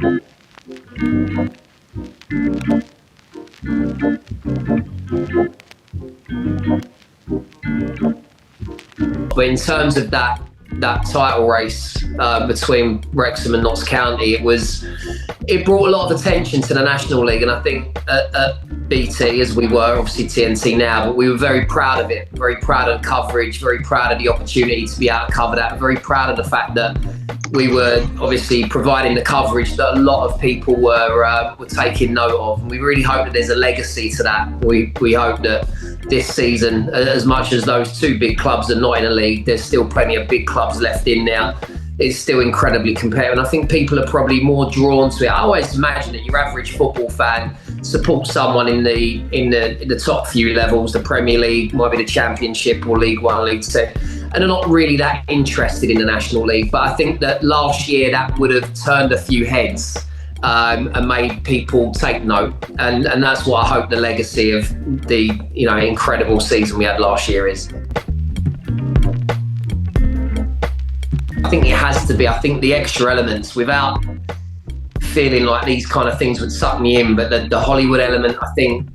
But in terms of that title race between Wrexham and Notts County, it brought a lot of attention to the National League, and I think at BT, as we were, obviously TNT now, but we were very proud of it, very proud of the coverage, very proud of the opportunity to be able to cover that, very proud of the fact that we were obviously providing the coverage that a lot of people were taking note of, and we really hope that there's a legacy to that. We hope that this season, as much as those two big clubs are not in a league, there's still plenty of big clubs left in there. It's still incredibly competitive, and I think people are probably more drawn to it. I always imagine that your average football fan supports someone in the top few levels, the Premier League, might be the Championship or League One, League Two, and they're not really that interested in the National League. But I think that last year that would have turned a few heads and made people take note, and that's what I hope the legacy of the incredible season we had last year is. I think it has to be. I think the extra elements, without feeling like these kind of things would suck me in, but the Hollywood element, I think,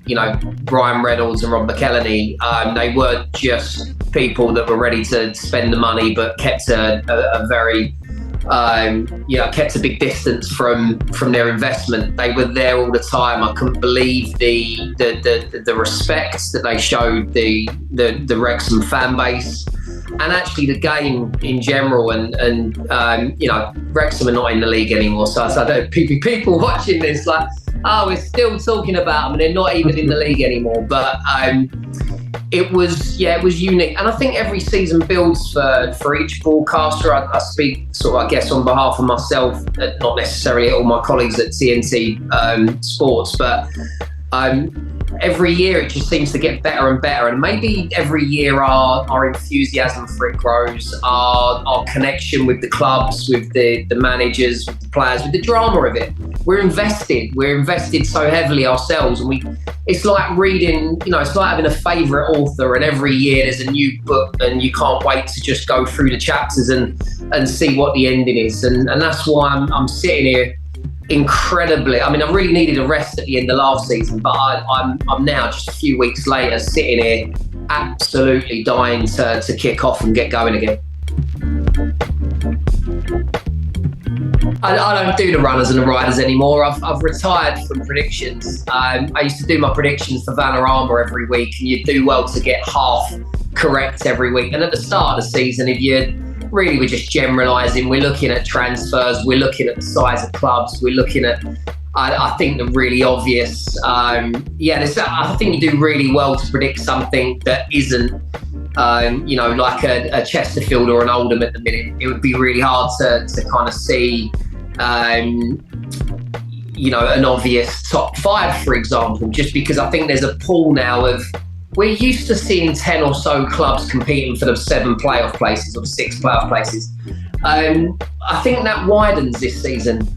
Brian Reynolds and Rob McElhenney, they weren't just people that were ready to spend the money, but kept a very, kept a big distance from their investment. They were there all the time. I couldn't believe the respect that they showed the Wrexham fan base, and actually the game in general, and Wrexham are not in the league anymore, so I don't, people watching this like, oh, we're still talking about them and they're not even in the league anymore. But it was unique, and I think every season builds for each broadcaster. I speak sort of, I guess, on behalf of myself, not necessarily all my colleagues at TNT Sports, but every year it just seems to get better and better, and maybe every year our enthusiasm for it grows, our connection with the clubs, with the managers, with the players, with the drama of it. We're invested so heavily ourselves, and it's like reading, it's like having a favourite author, and every year there's a new book and you can't wait to just go through the chapters and see what the ending is, and that's why I'm sitting here incredibly. I mean, I really needed a rest at the end of last season, but I'm now, just a few weeks later, sitting here absolutely dying to kick off and get going again. I don't do the runners and the riders anymore. I've retired from predictions. I used to do my predictions for Vanarama every week, and you do well to get half correct every week. And at the start of the season, if you really, we're just generalising. We're looking at transfers. We're looking at the size of clubs. We're looking at, I think, the really obvious. I think you do really well to predict something that isn't, like a Chesterfield or an Oldham at the minute. It would be really hard to kind of see, an obvious top five, for example, just because I think there's a pool now of, we're used to seeing 10 or so clubs competing for the 7 playoff places or 6 playoff places. I think that widens this season.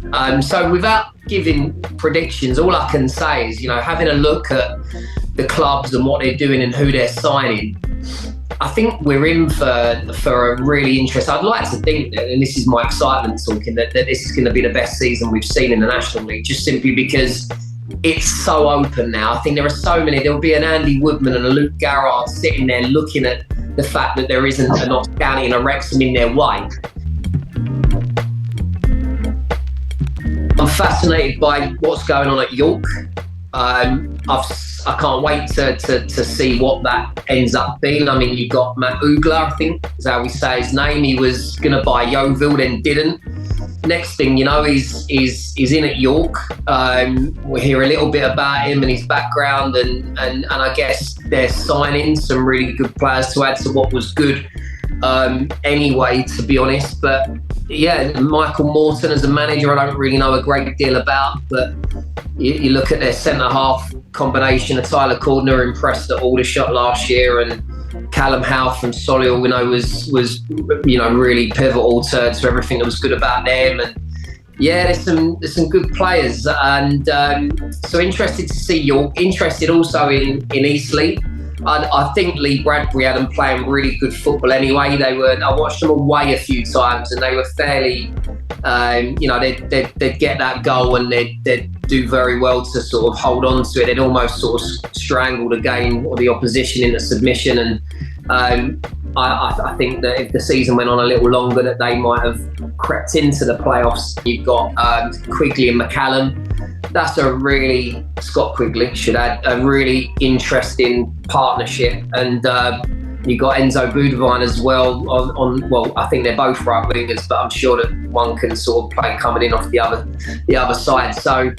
So without giving predictions, all I can say is, having a look at the clubs and what they're doing and who they're signing, I think we're in for a really interesting. I'd like to think that, and this is my excitement talking, that this is going to be the best season we've seen in the National League, just simply because it's so open now. I think there are so many. There'll be an Andy Woodman and a Luke Garrard sitting there looking at the fact that there isn't a Notts County and a Wrexham in their way. I'm fascinated by what's going on at York. I can't wait to see what that ends up being. I mean, you've got Matt Ugler, I think is how we say his name. He was going to buy Yeovil, then didn't. Next thing you know, he's in at York. We hear a little bit about him and his background, and I guess they're signing some really good players to add to what was good anyway, to be honest. But yeah, Michael Morton as a manager, I don't really know a great deal about, but you look at their centre-half combination of Tyler Cordner, impressed at Aldershot last year, and Callum Howe from Solihull, was really pivotal to everything that was good about them. And yeah, there's some good players, and so interested to see York. Interested also in Eastleigh. I think Lee Bradbury had them playing really good football anyway. I watched them away a few times, and they were fairly they'd get that goal and they'd do very well to sort of hold on to it. They'd almost sort of strangle the game or the opposition into submission. And I think that if the season went on a little longer, that they might have crept into the playoffs. You've got Quigley and McCallum. That's Scott Quigley should add, a really interesting partnership. And you've got Enzo Budavine as well well, I think they're both right wingers, but I'm sure that one can sort of play coming in off the other side. So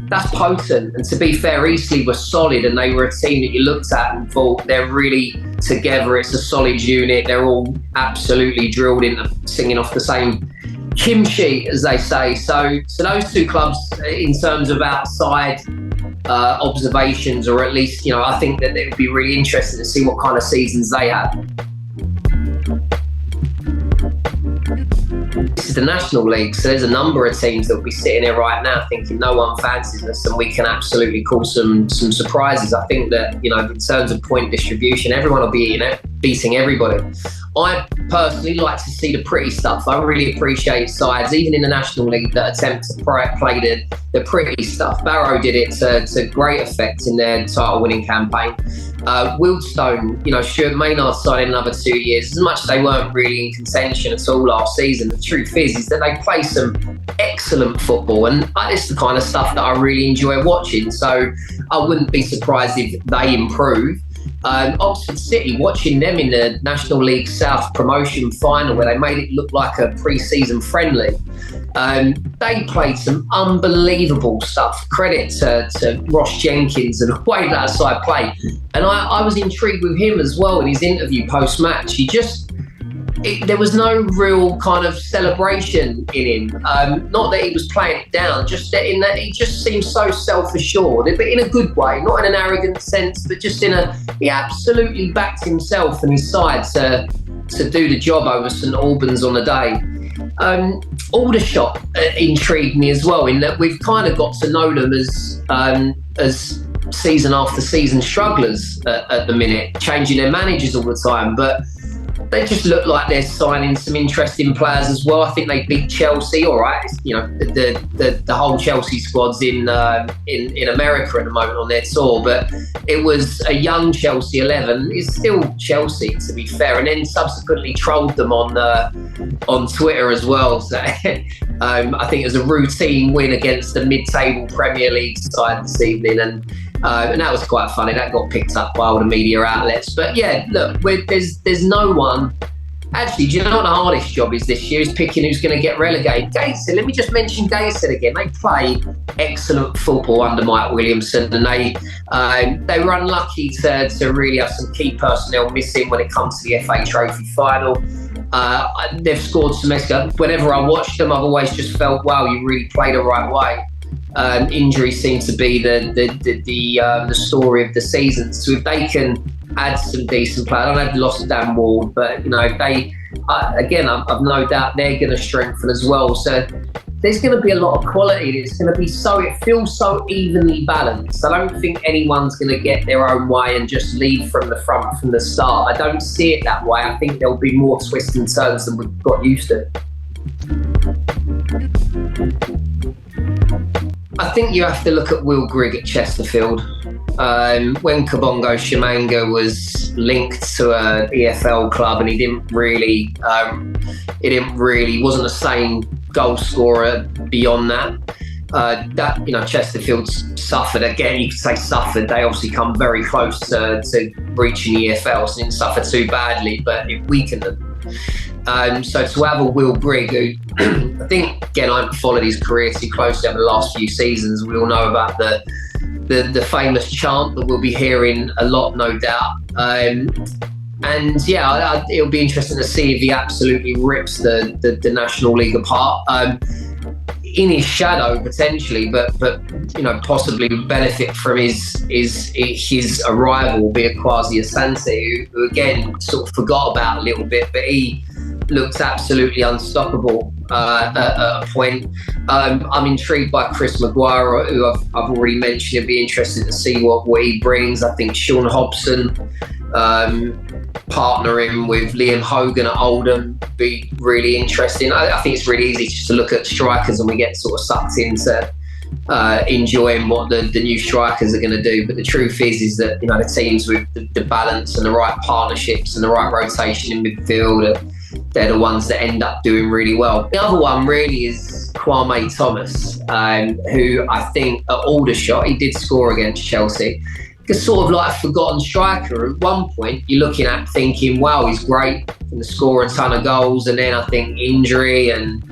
that's potent. And to be fair, Eastleigh were solid, and they were a team that you looked at and thought they're really together. It's a solid unit. They're all absolutely drilled into singing off the same hymn sheet, as they say. So those two clubs, in terms of outside observations, or at least, I think that it would be really interesting to see what kind of seasons they have. This is the National League, so there's a number of teams that will be sitting here right now thinking no one fancies us, and we can absolutely cause some surprises. I think that, in terms of point distribution, everyone will be beating everybody. I personally like to see the pretty stuff. I really appreciate sides, even in the National League, that attempt to play the pretty stuff. Barrow did it to great effect in their title-winning campaign. Wildstone, Stuart Maynard signed another 2 years. As much as they weren't really in contention at all last season, the truth is that they play some excellent football, and it's the kind of stuff that I really enjoy watching. So I wouldn't be surprised if they improve. Oxford City, watching them in the National League South promotion final, where they made it look like a pre-season friendly. They played some unbelievable stuff. Credit to Ross Jenkins and the way that side played. And I was intrigued with him as well in his interview post-match. There was no real kind of celebration in him. Not that he was playing it down, just that he just seemed so self-assured, but in a good way, not in an arrogant sense, but just he absolutely backed himself and his side to do the job over St Albans on the day. Aldershot intrigued me as well, in that we've kind of got to know them as season after season strugglers at the minute, changing their managers all the time, but they just look like they're signing some interesting players as well. I think they beat Chelsea, all right. The whole Chelsea squad's in America at the moment on their tour, but it was a young Chelsea 11. It's still Chelsea, to be fair, and then subsequently trolled them on Twitter as well. So I think it was a routine win against the mid-table Premier League side this evening, and that was quite funny. That got picked up by all the media outlets. But yeah, look, there's no one. Actually, do you know what the hardest job is this year? Is picking who's going to get relegated. Gateshead, let me just mention Gateshead again. They played excellent football under Mike Williamson, and they were unlucky to really have some key personnel missing when it comes to the FA Trophy final. They've scored some extra. Whenever I watched them, I've always just felt, wow, you really played the right way. Injury seems to be the story of the season. So if they can add some decent players, I know they've lost Dan Ward, but if they I've no doubt they're going to strengthen as well. So there's going to be a lot of quality. It's going to be it feels so evenly balanced. I don't think anyone's going to get their own way and just lead from the front from the start. I don't see it that way. I think there'll be more twists and turns than we've got used to. I think you have to look at Will Grigg at Chesterfield. When Kabongo Shimanga was linked to an EFL club, and he wasn't the same goal scorer beyond that. Chesterfield suffered again. You could say suffered. They obviously come very close to reaching the EFL, so didn't suffer too badly, but it weakened them. So to have a Will Grigg, who I think, again, I haven't followed his career too closely over the last few seasons. We all know about the famous chant that we'll be hearing a lot, no doubt. It'll be interesting to see if he absolutely rips the National League apart. In his shadow potentially, but possibly benefit from his arrival, be it Kwasi Asante, who again sort of forgot about a little bit, but he looked absolutely unstoppable at a point. I'm intrigued by Chris Maguire, who I've already mentioned. It'd be interesting to see what he brings. I think Sean Hobson Partnering with Liam Hogan at Oldham be really interesting. I think it's really easy just to look at strikers and we get sort of sucked into enjoying what the new strikers are going to do. But the truth is that, you know, the teams with the balance and the right partnerships and the right rotation in midfield, they're the ones that end up doing really well. The other one really is Kwame Thomas, who I think at Aldershot, he did score against Chelsea. It's sort of like a forgotten striker. At one point, you're looking at thinking, wow, he's great, and score a ton of goals. And then I think injury and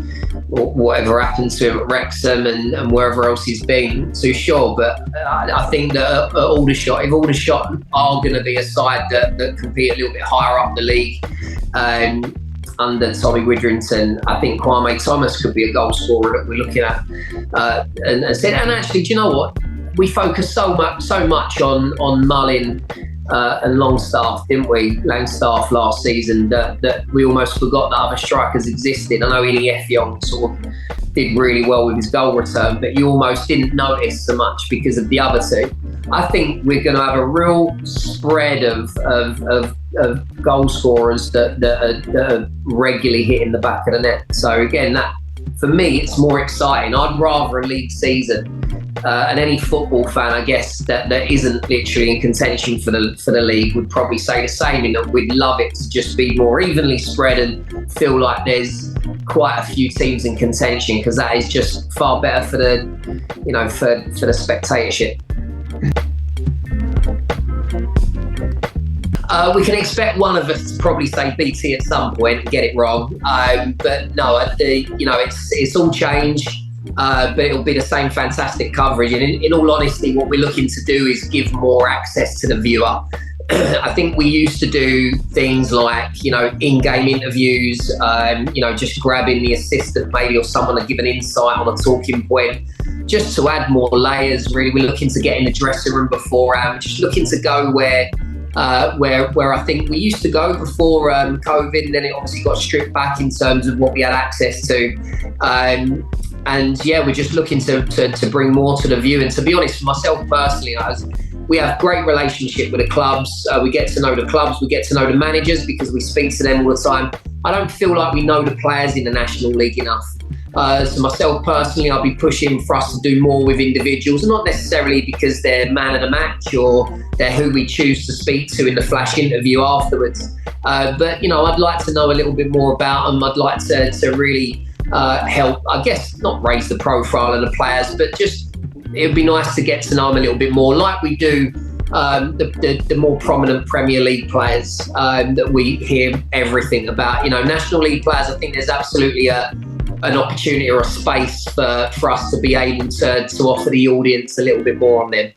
whatever happened to him at Wrexham and wherever else he's been, too sure. But I think that at Aldershot, if Aldershot are going to be a side that compete a little bit higher up the league, under Tommy Widrington, I think Kwame Thomas could be a goal scorer that we're looking at. And actually, do you know what? We focused so much on Mullin and Longstaff, didn't we? Langstaff last season, that we almost forgot that other strikers existed. I know Ini Effiong sort of did really well with his goal return, but you almost didn't notice so much because of the other two. I think we're going to have a real spread of goal scorers that are regularly hitting the back of the net. So again, that for me, it's more exciting. I'd rather a league season. And any football fan, I guess, that isn't literally in contention for the league would probably say the same, in that we'd love it to just be more evenly spread and feel like there's quite a few teams in contention, because that is just far better for the spectatorship. We can expect one of us to probably say BT at some point and get it wrong, but no, it's all change. But it'll be the same fantastic coverage. And in all honesty, what we're looking to do is give more access to the viewer. I think we used to do things like, in-game interviews, just grabbing the assistant maybe or someone to give an insight on a talking point, just to add more layers. Really, we're looking to get in the dressing room beforehand, just looking to go where I think we used to go before COVID, and then it obviously got stripped back in terms of what we had access to. And yeah, we're just looking to bring more to the view. And to be honest, for myself personally, we have great relationship with the clubs. We get to know the clubs, we get to know the managers because we speak to them all the time. I don't feel like we know the players in the National League enough. So myself personally, I'll be pushing for us to do more with individuals, not necessarily because they're man of the match or they're who we choose to speak to in the flash interview afterwards. But I'd like to know a little bit more about them. I'd like to really help, I guess, not raise the profile of the players, but just it would be nice to get to know them a little bit more, like we do the more prominent Premier League players that we hear everything about. National League players, I think there's absolutely an opportunity or a space for us to be able to offer the audience a little bit more on them.